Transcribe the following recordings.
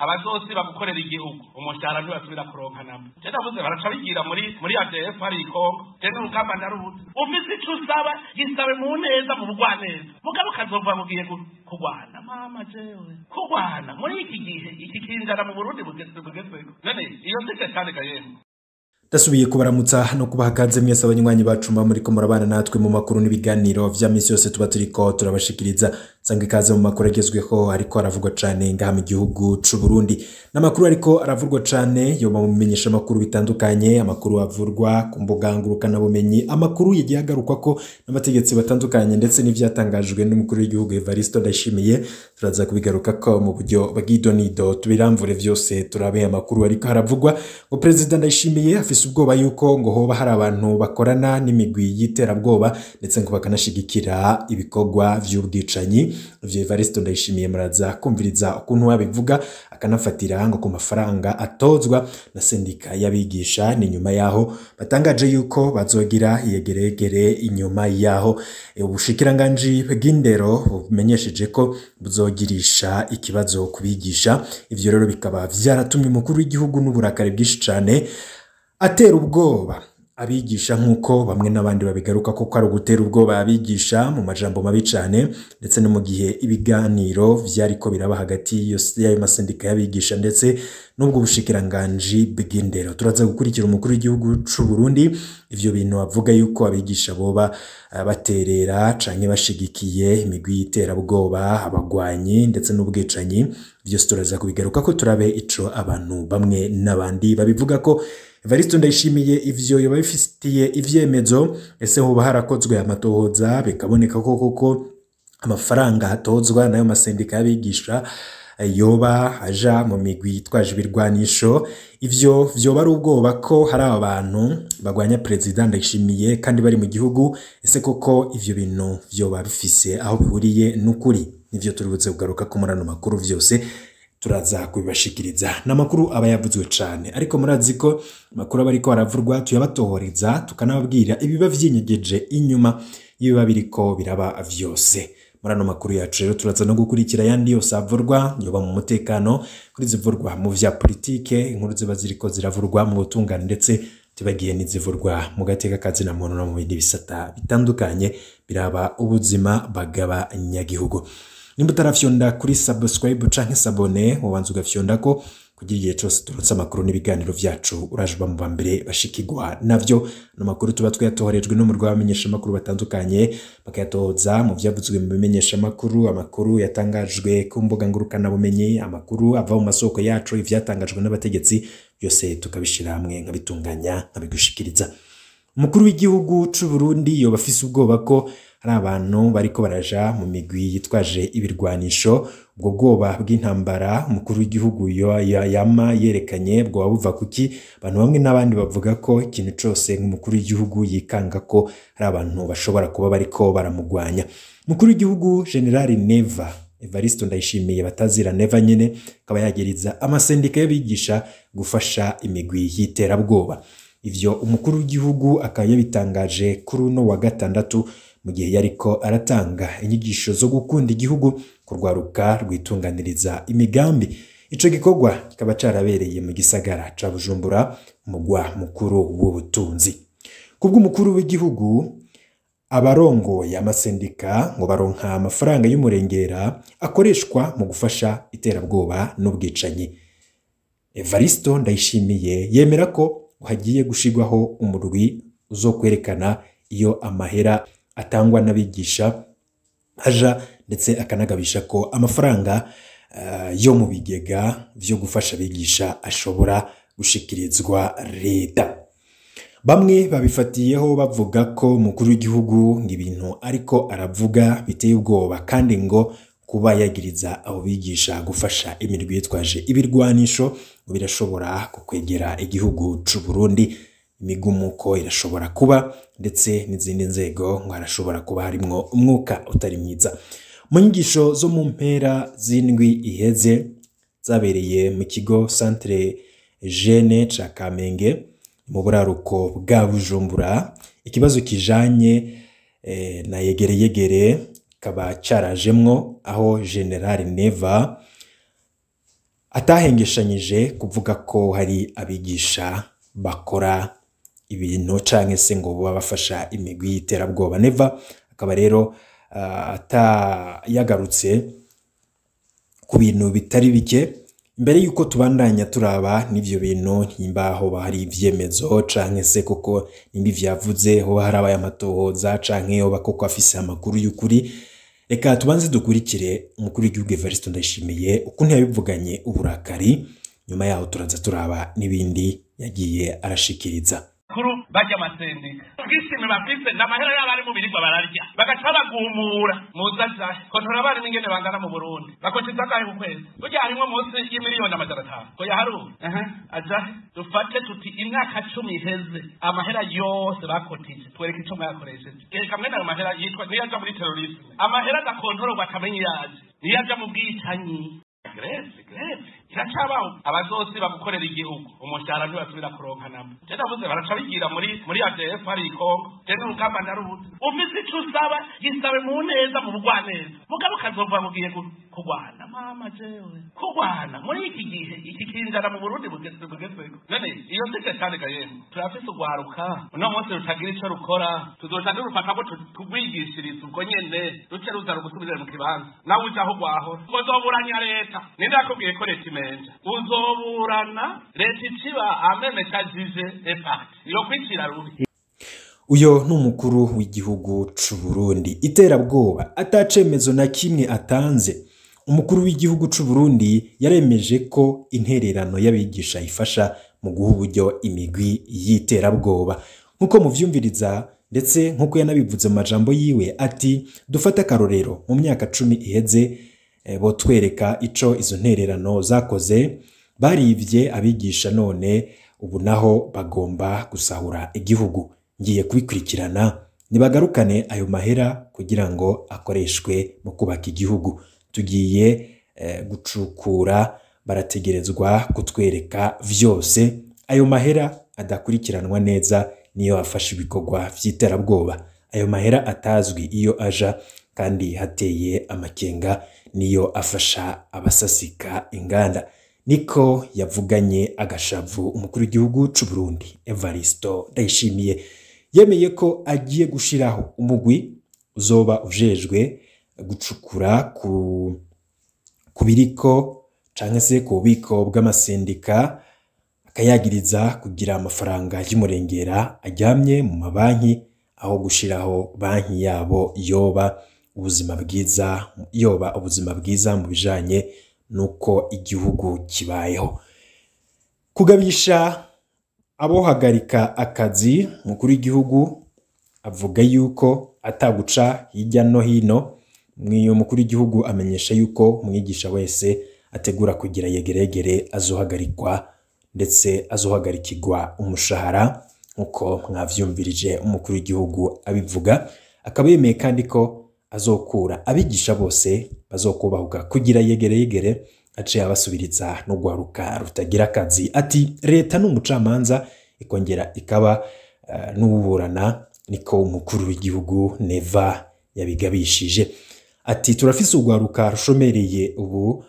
abazosiba gukorera igihugu umushahara ntibasubira kuronka namba je ndavuze baraca bigira muri ADF hari ikongo je n'urugamba ndarubuze ufise ico usaba gisabe mu neza mu bugwaneza mugabo kazova mugiye kurwana mama jewe kurwana muri iki gihe iki kinjana mu Burundi bugezweko none iyo sike cyane kayemwe Dasubiye kubaramutsa no kubaha kaze mwese abanywanyi bacu muri ko murabana natwe mu makuru n'ibiganiro vya misi yose tuba turiko turabashikiriza sange kaze mu makuru agezweho ariko aravugwa cane ngaha mu gihugu c'u Burundi n'amakuru ariko aravugwa cane yo bamumenyesha amakuru bitandukanye amakuru avurwa ku mbuga ngurukana bumenyi amakuru yagiye agarukwa ko n'abategetsi batandukanye ndetse n'ivyatangajwe n'umukuru w'igihugu Evariste Ndayishimiye turaza kubigaruka ko mu buryo bagidonido tubiramvure vyose turabe amakuru ariko haravugwa ngo President Ndayishimiye afise ubwoba yuko ngo hoba hari abantu bakorana n'imigwi y'iterabwoba ndetse ngo bakanashigikira ibikorwa vy'ubwicanyi ivyo Evariste Ndayishimiye muraza kumviriza ukuntu babivuga akanafatira ngo ku mafaranga atozwa na sendika y'abigisha ni nyuma yaho batangaje yuko bazogira iyegeregere inyuma yaho ubushikiranganji bw'indero bumenyesheje ko buzogirisha ikibazo kubigisha ivyo rero bikaba vyaratumye umukuru w'igihugu n'uburakari bwinshi cane atera ubwoba abigisha nkuko bamwe n'abandi babigaruka ko ari ugutera ubwoba abigisha mu majambo mabi cane ndetse no mu gihe ibiganiro vyariko biraba hagati y'ayo masendika y'abigisha ndetse n'ubwo bushikiranganji bw'indero turaza gukurikira umukuru w'igihugu c'u Burundi ivyo bintu avuga yuko abigisha boba baterera canke bashigikiye imigwi y'iterabwoba abagwanyi ndetse n'ubwicanyi vyose turaza kubigaruka ko turabe ico abantu bamwe n'abandi babivuga ko Evariste Ndayishimiye ivyo yoba bifitiye ivyemezo ese hoba harakozwe amatohoza bikaboneka koko amafaranga hatozwa nayo masendika y'abigisha yoba aja mu migwi yitwaje ibirwanisho ivyo vyoba ari ubwoba ko hari abantu bagwanya President Ndayishimiye kandi bari mu gihugu ese koko ivyo bintu vyoba bifise aho bihuriye n'ukuri nivyo turibuze kugaruka ko murano makuru vyose turaza kubibashikiriza n'amakuru aba yavuzwe cane ariko murazi ko makuru bariko aravurwa tuyabatohoreza tukanababwira ibiba vyinyegeje inyuma yibiba biriko biraba vyose murano makuru yacu rero turaza no gukurikira yandi yose avurwa yoba mu mutekano kuri zivurwa mu vya politike inkuru ziba ziriko ziravurwa mu butungane ndetse tubagiye nizivurwa mu gateka kazi na muntu no mu bindi bisata bitandukanye biraba ubuzima bagaba nyagihugu nimba utarafyonda kuri subscribe canke sabone ubanza ugafyonda ko kugira igihe cyose turutse amakuru n'ibiganiro vyacu urajuba mu bambere bashikirwa navyo no makuru tuba twatohorejwe no mu rwamenyesha makuru batandukanye bakayatoza mu vyavuzwe mu bimenyesha amakuru yatangajwe ku mbuga ngurukana bumenyi amakuru ava mu masoko yacu ivyatangajwe n'abategetsi byose tukabishira hamwe nkabitunganya nkabigushikiriza umukuru w'igihugu c'u Burundi yoba afise ubwoba ko hari abantu bariko baraja mu migwi yitwaje ibirwanisho ubwo bwoba bw'intambara umukuru w'igihugu yama yerekanye bwo buva kuki abantu bamwe n'abandi bavuga ko ikintu cose nk'umukuru w'igihugu yikanga ko hari abantu bashobora kuba bariko baramugwanya umukuru w'igihugu General Neva Evariste Ndayishimiye batazira Neva nyene akaba yageriza amasendika y'abigisha gufasha imigwi y'iterabwoba ivyo umukuru w'igihugu akaba yabitangaje kuri uno wa gatandatu mu gihe yariko aratanga inyigisho zo gukunda igihugu kurwaruka rwitunganiriza imigambi ico gikorwa kikaba carabereye mu gisagara ca Bujumbura umugwa mukuru w'ubutunzi kubwo umukuru w'igihugu abarongo y'amasendika ngo baronka amafaranga y'umurengera akoreshwa mu gufasha iterabwoba n'ubwicanyi Evariste Ndayishimiye yemera ko hagiye gushigwaho umurwi uzokwerekana iyo amahera atangwa n'abigisha aja ndetse akanagabisha ko amafaranga yo mu bigega vyo gufasha abigisha ashobora gushikirizwa leta bamwe babifatiyeho bavuga ko umukuru w'igihugu ngibintu ariko aravuga biteye ubwoba kandi ngo kuba yagiriza abo bigisha gufasha imirwi yitwaje ibirwanisho birashobora kukwegera igihugu c'u Burundi imigumuko irashobora kuba ndetse n'izindi nzego ngo harashobora kuba harimwo umwuka utari mwiza mu nyigisho zo mu mpera z'indwi iheze zabereye mu kigo Centre Jeune ca Kamenge mu buraruko bwa Bujumbura ikibazo kijanye na yegere kaba carajemwo aho General Neva atahengeshanyije kuvuga ko hari abigisha bakora ibintu canke se ngo baba bafasha imigwi y'iterabwoba. Neva akaba rero yagarutse ku bintu bitari bike imbere yuko tubandanya turaba n'ivyo bintu nimbaho bahari ivyemezo canke se koko nimba ivyavuze ho hari abaye amatohoza canke yo bakoko afise amakuru y'ukuri. Reka tubanze dukurikire umukuru w'igihugu Evariste Ndayishimiye ukuntu yabivuganye uburakari, nyuma yaho turaza turaba n'ibindi yagiye arashikiriza. Kuru bajya amasendika bwishime bafise n'amahera y'abari mu birigwa bararya bagaca bagumura muzaza kontora abari n'ingene bangana mu Burundi bakotiza kahe ku kwezi burya harimo munsi y'imiliyoni amajana 5 ko yaharu aja dufate tuti imyaka 10 iheze amahera yose bakotije twereke ico mwakoresheje kamwe na amahera yitwa niyaja muri terrorisme amahera da kontora bakamenye yaje niyaja mu bwicanyi greve iracabaho abazosi bagukorera igihugu umushahara ntibasubira kuronka namba je ndavuze baraca bigira muri ADF hari Kongo je n'urugamba ndarubuze ufise ico usaba gisabe mu neza mu bugwaneza mugabo kazova mugiye kugwana mama jewe kugwana muri iki gihe iki kinjana mu Burundi bugezeko none iyo sike cyane gayemo turafise ugwaruka uno munsi rutagira ico rukora tuzoca durufata ko tugwigishiriza ubwo nyene duce ruza rugusubirira mu kibanza nawe ujaho gwaho uzoburanya leta ninde yakubwiye ko leta imenja uzoburana leta iciba ameme cajije efact iyo kwicira rubi. Uyo n'umukuru w'igihugu c'u Burundi iterabwoba atacemezo na kimwe atanze. Umukuru w'igihugu c'u Burundi yaremeje ko intererano y'abigisha ifasha mu guha uburyo imigwi y'iterabwoba nkuko muvyumviriza, ndetse nkuko yanabivuze mu majambo yiwe ati dufata karorero mu myaka 10 iheze bo twereka ico izo ntererano zakoze, barivye abigisha none ubu naho bagomba gusahura igihugu. Ngiye kubikurikirana nibagarukane ayo mahera kugira ngo akoreshwe mu kubaka igihugu. Tugiye gucukura, barategerezwa kutwereka vyose. Ayo mahera adakurikiranwa neza niyo afasha ibikorwa vy'iterabwoba. Ayo mahera atazwi iyo aja kandi hateye amakenga niyo afasha abasasika inganda. Niko yavuganye agashavu umukuru w'igihugu c'u Burundi Evariste Ndayishimiye. Yemeye ko agiye gushiraho umugwi uzoba ujejwe gucukura ku biriko canke se ku bubiko bw'amasendika, akayagiriza kugira amafaranga y'umurengera ajyamye mu mabanki aho gushiraho banki yabo yoba ubuzima bwiza mu bijanye nuko igihugu kibayeho. Kugabisha abohagarika akazi, mukuru w'igihugu avuga yuko ataguca hirya no hino. Mwiyo mukuru w'igihugu amenyesha yuko umwigisha wese ategura kugira yegeregere azohagarikwa ndetse azohagarikirwa umushahara nkuko mwavyumvirije umukuru w'igihugu abivuga. Akaba yemeye kandi ko azokura abigisha bose bazokubahuka kugira yegeregere aciye abasubiriza no gwaruka rutagira akazi. Ati leta n'umucamanza ikongera ikaba n'uburana, niko umukuru w'igihugu Neva yabigabishije. Ati turafise ugwaruka rushomereye ubu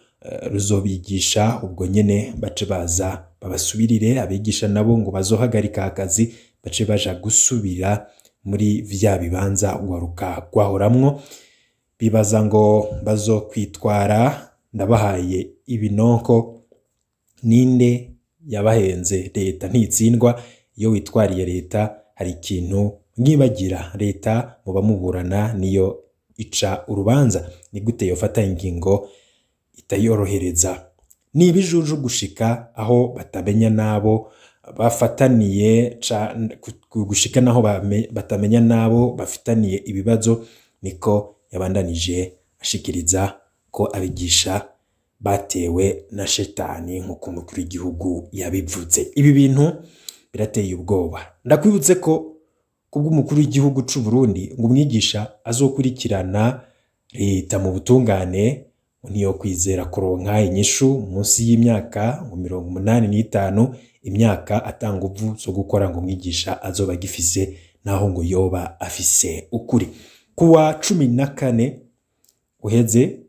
ruzobigisha ubwo nyene bace baza babasubirire, abigisha nabo ngo bazohagarika akazi bace baja gusubira muri vya bibanza ugwaruka gwahoramwo, bibaza ngo bazokwitwara. Ndabahaye ibinonko, ninde yabahenze? Leta ntitsindwa iyo witwariye leta. Hari ikintu nkibagira, leta muba muburana niyo ica urubanza. Ni gute yofata ingingo itayorohereza? Ni ibijuju gushika aho batamenya nabo bafataniye, gushika naho batamenya nabo bafitaniye ibibazo. Niko yabandanije ashikiriza ko abigisha batewe na shetani nkuko umukuru w'igihugu yabivuze. Ibi bintu birateye ubwoba. Ndakwibutse ko kubw'umukuru w'igihugu c'u Burundi ngo umwigisha azokurikirana leta mu butungane, niyo kwizera kuronka inyishu munsi y'imyaka 85, imyaka atanguvu zo gukora ngo umwigisha azoba gifise naho ngo yoba afise ukuri. Kuwa 14 uheze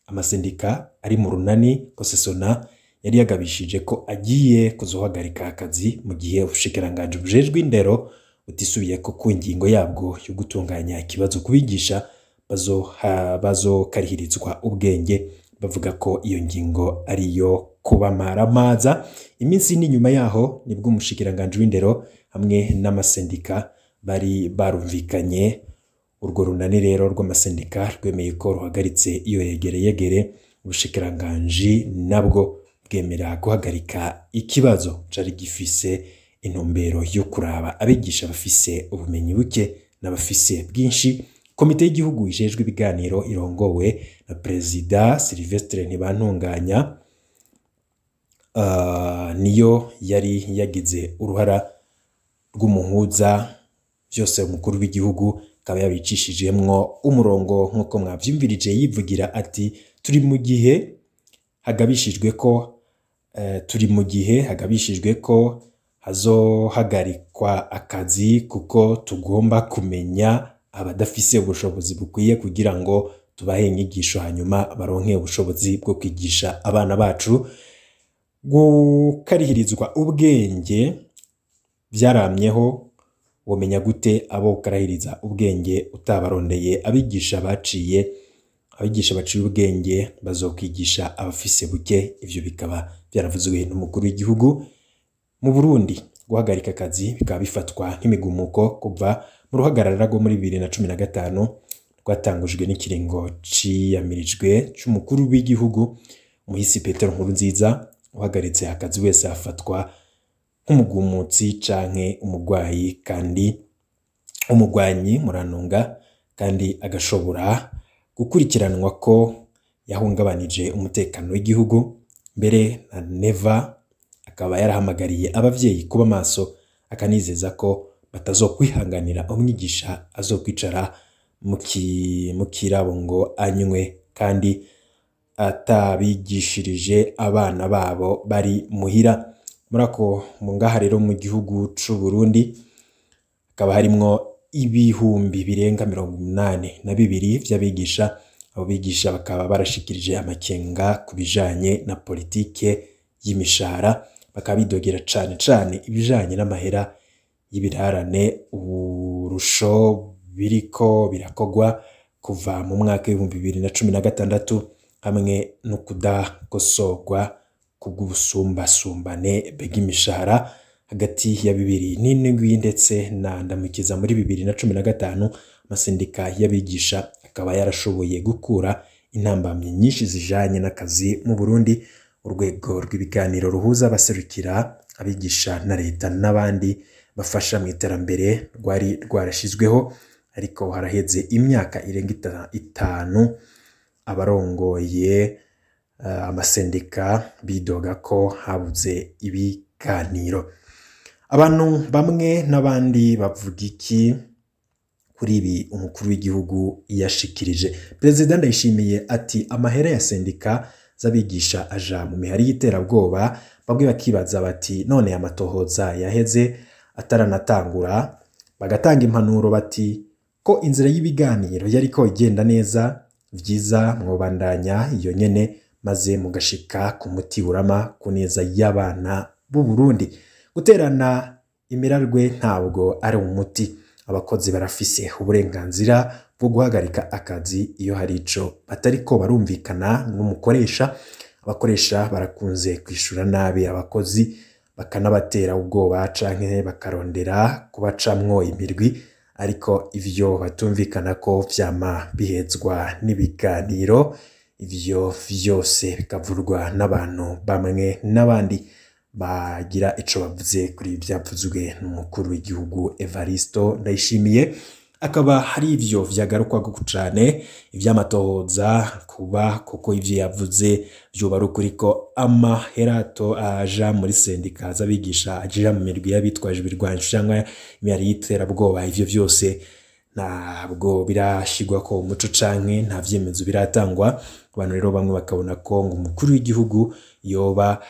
amasendika ari mu runani Kosesona yari yagabishije ko agiye kuzohagarika akazi mu gihe ubushikiranganji bujejwe indero utisubiye ko ku ngingo yabwo yo gutunganya ikibazo kubigisha bazokarihirizwa ubwenge, bavuga ko iyo ngingo ariyo kubamaramaza. Iminsi n'inyuma yaho nibwo umushikiranganji w'indero hamwe n'amasendika bari barumvikanye. Urwo runani rero rw'amasendika rwemeye ko ruhagaritse iyo yegere ubushikiranganji nabwo bwemera guhagarika ikibazo cari gifise intumbero yo kuraba abigisha bafise ubumenyi buke n'abafise bwinshi. Komite y'igihugu ijejwe ibiganiro irongowe na Perezida Sylvestre Ntibantunganya niyo yari yagize uruhara rw'umuhuza, byose umukuru w'igihugu akaba yabicishijemwo umurongo nk'uko mwavyumvirije yivugira ati turi mu gihe hagabishijwe ko hazohagarikwa akazi kuko tugomba kumenya abadafise ubushobozi bukwiye kugira ngo tubahe inyigisho hanyuma baronke ubushobozi bwo kwigisha abana bacu. Gukarihirizwa ubwenge byaramyeho, womenya gute abo ukarahiriza ubwenge utabarondeye? Abigisha baciye ubwenge bazokwigisha abafise buke. Ivyo bikaba byaravuzwe n'umukuru w'igihugu. Mu Burundi guhagarika akazi bikaba bifatwa nk'imigumuko kuva mu ruhagarara rwo muri 2015 rwatangujwe n'ikiringo ciyamirijwe c'umukuru w'igihugu Muhisi Petero Nkurunziza. Uhagaritse akazi wese afatwa nk'umugumutsi canke umugwanyi muranunga, kandi agashobora gukurikiranwa ko yahungabanije umutekano w'igihugu. Mbere na Neva akaba yarahamagariye abavyeyi kuba maso, akanizeza ko batazokwihanganira umwigisha azokwicara mu kirabo ngo anywe kandi atabigishirije abana babo bari muhira. Murako ngaha rero mu gihugu c'u Burundi akaba harimwo ibihumbi birenga 82 vy'abigisha. Abo bigisha bakaba barashikirije amakenga kubijanye na politike y'imishahara, bakaba bidogera cane ibijanye n'amahera y'ibirarane, uburusho biriko birakogwa kuva mu mwaka w'2016 hamwe no kudakosorwa kubw'ubusumbasumbane bw'imishahara hagati ya 2007 ndetse na ndamukiza muri 2015. Amasendika y'abigisha akaba yarashoboye gukura intambamye nyinshi zijanye n'akazi mu Burundi. Urwego rw'ibiganiro ruhuza abaserukira abigisha na leta n'abandi bafasha mu iterambere rwari rwarashizweho, ariko haraheze imyaka irenga 5 abarongoye amasendika bidoga ko habuze ibiganiro. Abantu bamwe n'abandi bavuga iki kuri ibi umukuru w'igihugu yashikirije? Perezida Ndayishimiye ati amahera ya sendika z'abigisha aja mu mihari y'iterabwoba. Bamwe bakibaza bati none amatohoza yaheze ataranatangura, bagatanga impanuro bati ko inzira y'ibiganiro yariko igenda neza, vyiza mwobandanya iyo nyene maze mugashika ku muti urama ku neza y'abana b'u Burundi. Guterana imirarwe ntabwo ari umuti. Abakozi barafise uburenganzira bwo guhagarika akazi iyo hari ico batariko barumvikana n'umukoresha. Abakoresha barakunze kwishura nabi abakozi, bakanabatera ubwoba canke bakarondera kubacamwo imirwi, ariko ivyo batumvikana ko vyama bihezwa n'ibiganiro. Ivyo vyose bikavurwa n'abantu bamwe n'abandi bagira ico bavuze kuri byavuzwe n'umukuru w'igihugu Evaristo Ndayishimiye. Akaba hari ivyo vyagarukwa cyane ivy'amatohoza kuba koko ivyo yavuze byo barukuri ko amaherato aja muri sendika z'abigisha agira mu mirwi y'abitwaje ibirwanisho cyangwa imyari y'iterabwoba. Ivyo vyose ntabwo birashigwa ko umuco canke nta vyemezo biratangwa. Abantu rero bamwe bakabona ko ngo umukuru w'igihugu yoba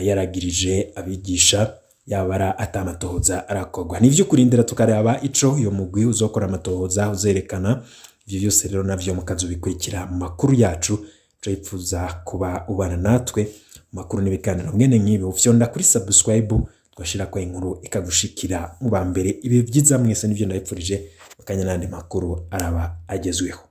yaragirije abigisha yabara atamatohoza arakogwa. Nivyo kurindira tukareba ico iyo mugwi uzokora amatohoza uzerekana. Ivyo byose rero navyo mukazobikurikira mu makuru yacu. Twifuza kuba ubana natwe makuru n'ibiganiro mwene nk'ibi ufyonda kuri subscribe twashira kwa inkuru ikagushikira mu bambere ibi byiza mwese nivyo ndabipfurije bakanya nandi makuru araba agezweho.